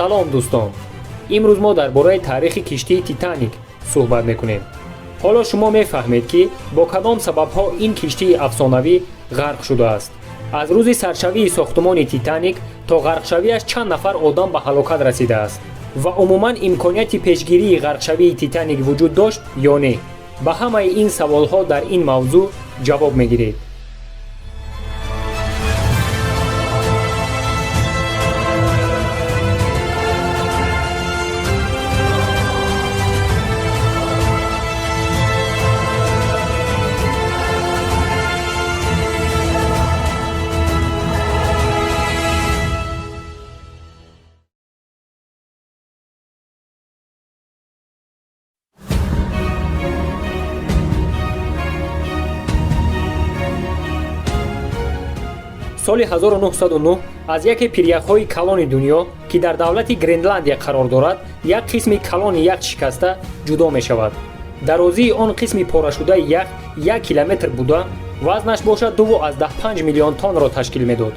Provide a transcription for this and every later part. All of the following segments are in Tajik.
салом дӯстон, имрӯз мо дар бораи таърихи киштии Титаник суҳбат мекунем. ҳоло шумо мефаҳмед ки бо кадом сабабҳо ин киштии афсонавӣ ғарқ шудааст. аз рӯзи саршавии сохтмони Титаник то ғарқшавиаш чанд нафар одам ба ҳалокат расидааст ва умуман имконияти пешгирии ғарқшавии Титаник вуҷуд дошт ё не? ба ҳамаи ин саволҳо дар ин мавзӯъ ҷавоб мегиред. соли 1909 аз яке пиряхҳои калони дунё ки дар давлати Гренландия қарор дорад, як қисми калони ях шикаста ҷудо мешавад. дарозии он қисми порашудаи ях 1 километр буда, вазнаш бошад 2,5 миллион тоннро ташкил медод.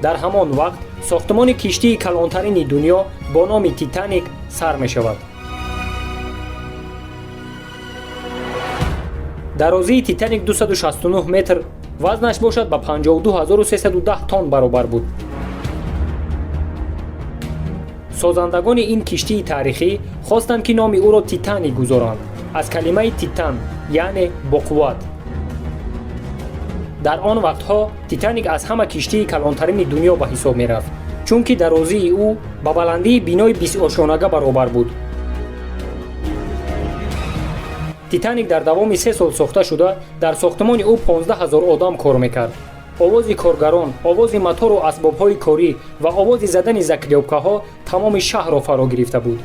дар ҳамон вақт сохтмони киштии калонтарини дунё бо номи Титаник сар мешавад. дарозии Титаник 269 метр, вазнаш бошад ба 52310 тонн баробар буд. созандагони ин киштии таърихӣ хостанд ки номи ӯро Титаник гузоранд, аз калимаи титан, яъне боқувват. дар он вақтҳо Титаник аз ҳама киштии калонтарини дунё ба ҳисоб мерафт, чунки дарозии ӯ ба баландии бинои 20 ошонага баробар буд. Титаник дар давоми 3 сол сохта шуда, дар сохтмони ӯ 15 000 одам кор мекард. овози коргарон, овози мотору асбобҳои корӣ ва овози задани заклёпкаҳо тамоми шаҳрро фаро гирифта буд.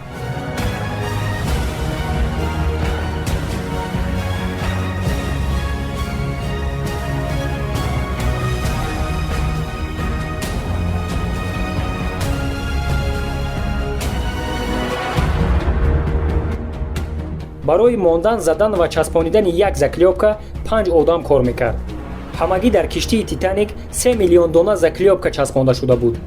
барои мондан, задан ва часпонидани як заклёпка 5 одам кор мекард. ҳамагӣ дар киштии Титаник 3 миллион дона заклёпка часпонда шуда буд.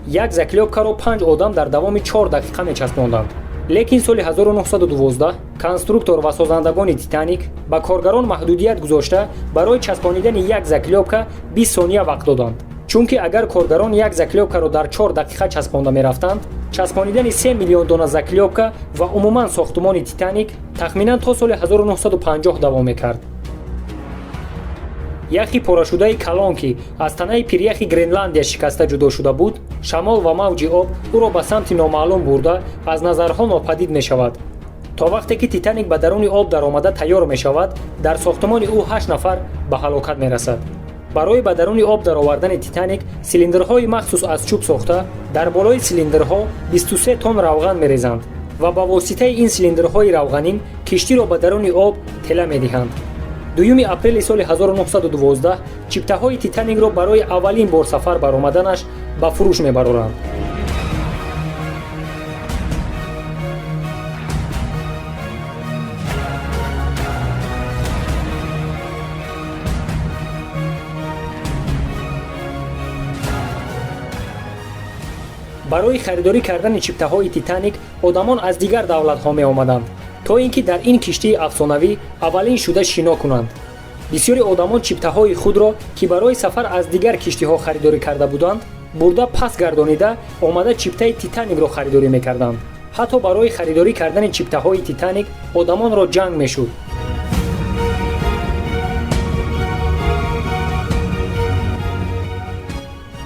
як заклёпкаро 5 одам дар давоми 4 дақиқа мечаспонданд. лекин соли 1912 конструктор ва созандагони Титаник ба коргарон маҳдудият гузошта барои часпонидани як заклёпка 20 сония вақт доданд. чунки агар коргарон як заклёпкаро дар 4 дақиқа часпонда мерафтанд, часпонидани 3 миллион дона заклёпка ва умуман сохтмони Титаник тахминан то соли 1950 давом мекард. яхи порашудаи калон ки аз танаи пиряхи Гренландия шикаста ҷудо шуда буд, шамол ва мавҷи об ӯро ба самти номаълум бурда аз назарҳо нопадид мешавад. то вақте ки Титаник ба даруни об даромада тайёр мешавад, дар сохтмони ӯ 8 нафар ба ҳалокат мерасад. барои ба даруни об даровардани Титаник силиндрҳои махсус аз чӯб сохта, дар болои силиндрҳо 23 тонн равған мерезанд ва ба воситаи ин силиндрҳои равғанин киштиро ба даруни об тела медиҳанд. 2 апрели соли 1912 чиптаҳои Титаникро барои аввалин бор сафар баромаданаш ба фурӯш мебароранд. барои харидорӣ кардани чиптаҳои Титаник одамон аз дигар давлатҳо меомаданд, то ин ки дар ин киштии афсонавӣ аввалин шуда шино кунанд. бисёри одамон чиптаҳои худро ки барои сафар аз дигар киштиҳо харидорӣ карда буданд, бурда пас гардонида омада чиптаи Титаникро харидорӣ мекарданд. ҳатто барои харидорӣ кардани чиптаҳои Титаник одамонро ҷанг мешуд.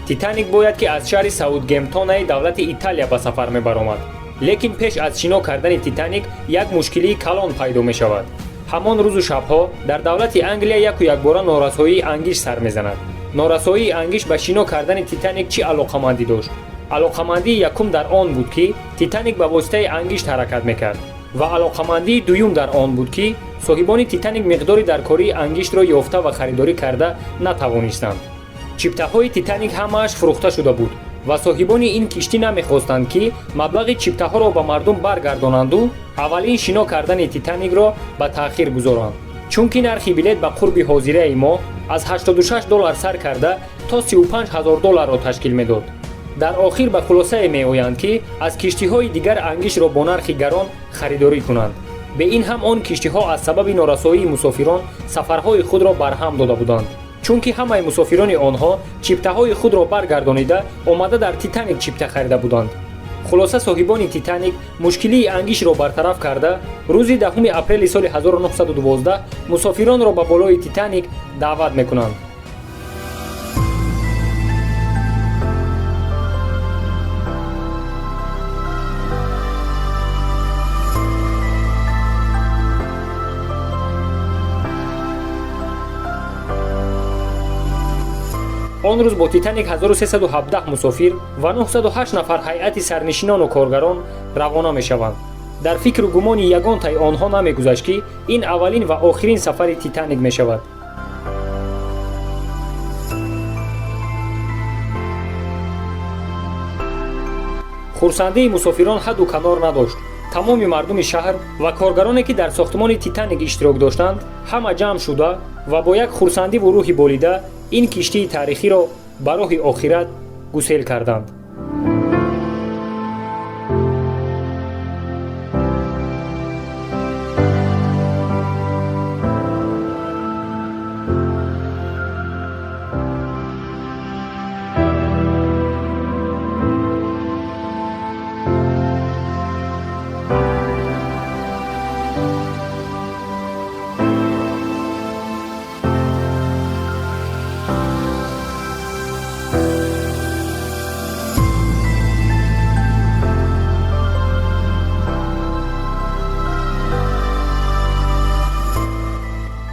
Титаник бояд ки аз шаҳри Саутгемптонаи давлати Италия ба сафар мебаромад. лекин пеш аз шино кардани Титаник як мушкилии калон пайдо мешавад. ҳамон рӯзу шабҳо дар давлати Англия яку якбора норасоии ангиш сар мезанад. норасоии ангиш ба шино кардани Титаник чӣ алоқамандӣ дошт? алоқамандии якум дар он буд ки Титаник ба воситаи ангишт ҳаракат мекард ва алоқамандии дуюм дар он буд ки соҳибони Титаник миқдори даркории ангиштро ёфта ва харидорӣ карда натавонистанд. чиптаҳои Титаник ҳамааш фурӯхта шуда буд ва соҳибони ин киштӣ намехостанд ки маблағи чиптаҳоро ба мардум баргардонанду аввалин шино кардани Титаникро ба таъхир гузоранд, чунки нархи билет ба қурби ҳозираи мо аз $86 сар карда то $35,000 ташкил медод. дар охир ба хулосае меоянд ки аз киштиҳои дигар ангишро бо нархи гарон харидорӣ кунанд. бе ин ҳам он киштиҳо аз сабаби норасоии мусофирон сафарҳои худро барҳам дода буданд, чунки ҳамаи мусофирони онҳо чиптаҳои худро баргардонида омада дар Титаник чипта харида буданд. хулоса соҳибони Титаник мушкилии ангишро бартараф карда, рӯзи 10 апрели соли 1912 мусофиронро ба болои Титаник даъват мекунанд. он рӯз бо Титаник 1317 мусофир ва 908 нафар ҳайати сарнишинону коргарон равона мешаванд. дар фикру гумони ягонтаи онҳо намегузашт ки ин аввалин ва охирин сафари Титаник мешавад. хурсандии мусофирон ҳадду канор надошт. тамоми мардуми шаҳр ва коргароне ки дар сохтмони Титаник иштирок доштанд, ҳама ҷамъ шуда ва бо як хурсандиву рӯҳи болида ин киштии таърихиро ба роҳи охират гусел карданд.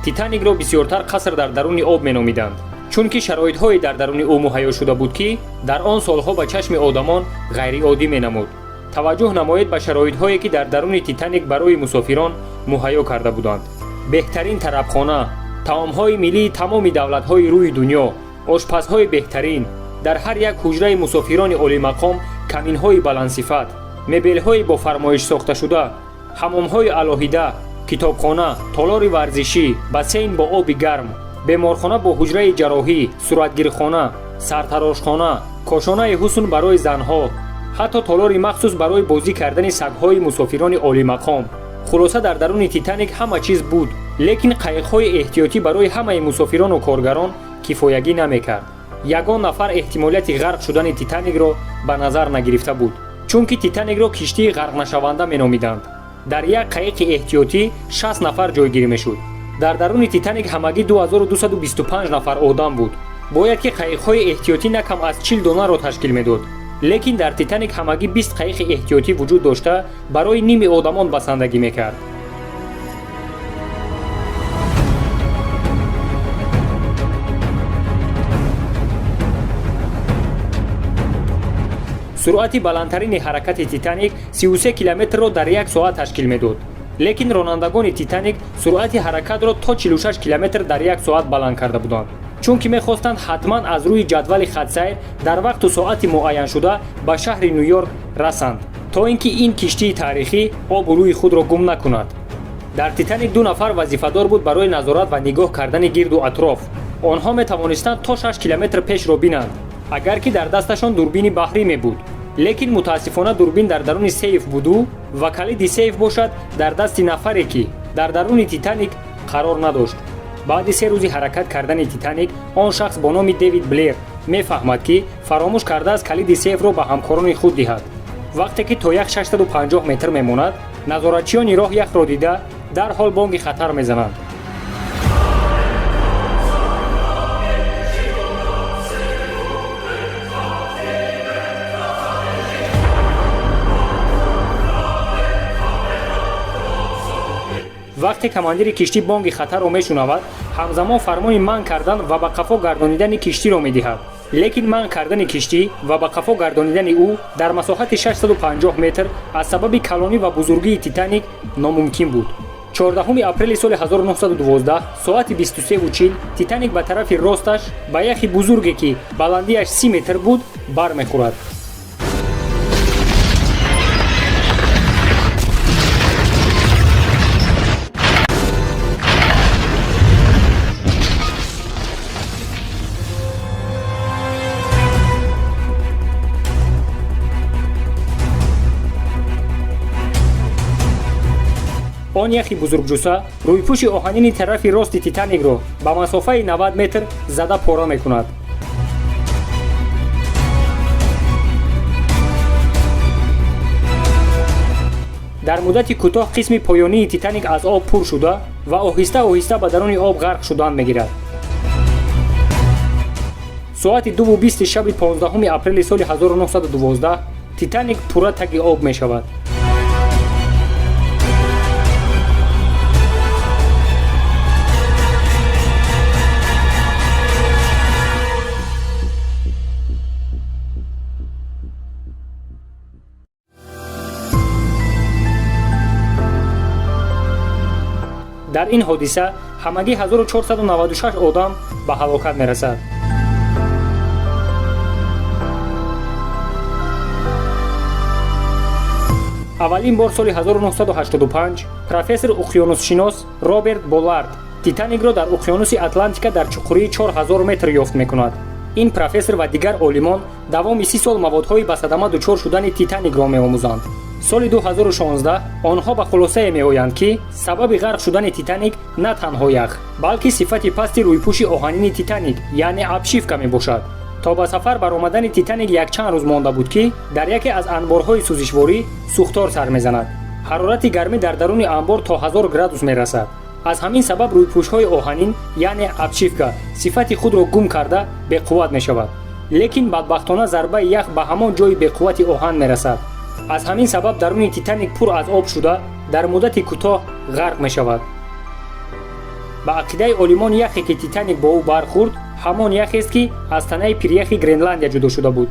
Титаникро бисёртар қаср дар даруни об меномиданд, чунки шароитҳое дар даруни ӯ муҳайё шуда буд ки дар он солҳо ба чашми одамон ғайриоддӣ менамуд. таваҷҷӯҳ намоед ба шароитҳое ки дар даруни Титаник барои мусофирон муҳайё карда буданд. беҳтарин тарабхона, таомҳои миллии тамоми давлатҳои рӯи дунё, ошпазҳои беҳтарин, дар ҳар як ҳуҷраи мусофирони олимақом каминҳои баландсифат, мебелҳои бо фармоиш сохташуда, ҳамомҳои алоҳида, китобхона, толори варзишӣ, бассейн бо оби гарм, беморхона бо ҳуҷраи ҷарроҳӣ, суратгирхона, сартарошхона, кошонаи ҳусн барои занҳо, ҳатто толори махсус барои бозӣ кардани сагҳои мусофирони олимақом. хулоса дар даруни Титаник ҳама чиз буд, лекин қайиқҳои эҳтиётӣ барои ҳамаи мусофирону коргарон кифоягӣ намекард. ягон нафар эҳтимолияти ғарқ шудани Титаникро ба назар нагирифта буд, чунки Титаникро киштии ғарқнашаванда меномиданд. дар як қайиқи эҳтиётӣ 60 нафар ҷойгирӣ мешуд. дар даруни Титаник ҳамагӣ 2225 нафар одам буд. бояд ки қайиқҳои эҳтиётӣ на кам аз 40 донаро ташкил медод, лекин дар Титаник ҳамагӣ 20 қайиқи эҳтиётӣ вуҷуд дошта барои ними одамон басандагӣ мекард. суръати баландтарини ҳаракати Титаник 33 километрро дар як соат ташкил медод, лекин ронандагони Титаник суръати ҳаракатро то 46 километр дар як соат баланд карда буданд, чунки мехостанд ҳатман аз рӯи ҷадвали хатсайр дар вақту соати муайяншуда ба шаҳри Ню-Йорк расанд, то ин ки ин киштии таърихӣ обу рӯи худро гум накунад. дар Титаник 2 нафар вазифадор буд барои назорат ва нигоҳ кардани гирду атроф. онҳо метавонистанд то 6 километр пешро бинанд, агар ки дар дасташон дурбини баҳрӣ мебуд, лекин мутаассифона дурбин дар даруни сейф буду ва калиди сейф бошад дар дасти нафаре ки дар даруни Титаник қарор надошт. баъди 3 рӯзи ҳаракат кардани Титаник, он шахс бо номи Дэвид Блер мефаҳмад ки фаромӯш кардааст калиди сейфро ба ҳамкорони худ диҳад. вақте ки то як 650 метр мемонад, назоратчиёни роҳ яхро дида дарҳол бонги хатар мезананд. вақте командири киштӣ бонги хатарро мешунавад, ҳамзамон фармони манъ кардан ва ба қафо гардонидани киштиро медиҳад, лекин манъ кардани киштӣ ва ба қафо гардонидани ӯ дар масоҳати 650 метр аз сабаби калонӣ ва бузургии Титаник номумкин буд. 14 апрели соли 1912 соати 23:40 Титаник ба тарафи росташ ба яхи бузурге ки баландиаш 30 метр буд бармехӯрад. он яхи бузургҷуса рӯйпӯши оҳанини тарафи рости Титаникро ба масофаи 90 метр зада пора мекунад. дар муддати кӯтоҳ қисми поёнии Титаник аз об пур шуда ва оҳиста оҳиста ба даруни об ғарқ шудан мегирад. соати 2:20 шаби 15 апрели соли 1912 Титаник пурра таги об мешавад. дар ин ҳодиса ҳамагӣ 1496 одам ба ҳалокат мерасад. аввалин бор соли 1985 профессор уқёнуссинос Роберт Боллард Титаникро дар уқёнуси Атлантика дар чуқурии 4000 метр ёфт мекунад. ин профессор ва дигар олимон давоми 30 сол маводҳои ба садама дучор шудани Титаникро меомӯзанд. соли 2016 онҳо ба хулосае меоянд ки сабаби ғарқ шудани Титаник на танҳо ях, балки сифати пасти рӯйпӯши оҳанини Титаник, яъне обшивка мебошад. то ба сафар баромадани Титаник якчанд рӯз монда буд ки дар яке аз анборҳои сӯзишворӣ сӯхтор сар мезанад. ҳарорати гармӣ дар даруни анбор то 1000 градус мерасад. аз ҳамин сабаб рӯйпӯшҳои оҳанин, яъне обшивка, сифати худро гум карда беқувват мешавад. лекин бадбахтона зарбаи ях ба ҳамон ҷои беқуввати оҳан мерасад. аз ҳамин сабаб даруни Титаник пур аз об шуда дар муддати кӯтоҳ ғарқ мешавад. ба ақидаи олимон яхе ки Титаник бо ӯ бархӯрд ҳамон яхест ки аз танаи пиряхи Гренландия ҷудо шуда буд.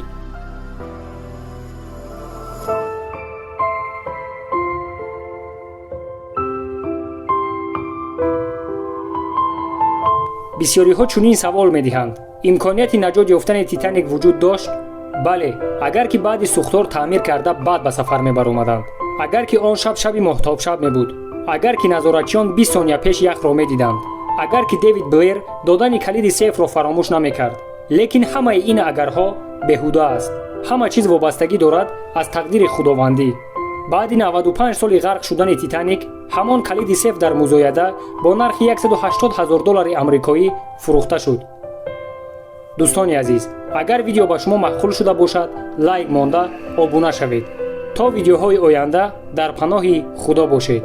бисёриҳо чунин савол медиҳанд: имконияти наҷот ёфтани Титаник вуҷуд дошт? бале, агар ки баъди сӯхтор таъмир карда баъд ба сафар мебаромаданд, агар ки он шаб шаби моҳтобшаб мебуд, агар ки назоратчиён 20 сония пеш яхро медиданд, агар ки Дэвид Блэр додани калиди сейфро фаромӯш намекард. лекин ҳамаи ин агарҳо беҳуда аст. ҳама чиз вобастагӣ дорад аз тақдири худовандӣ. баъди 95 соли ғарқ шудани Титаник ҳамон калиди сейф дар музояда бо нархи $180,000 амрикоӣ фурӯхта шуд. дӯстони азиз, агар видео ба шумо маъқул шуда бошад, лайк монда обуна шавед. то видеоҳои оянда дар паноҳи худо бошед.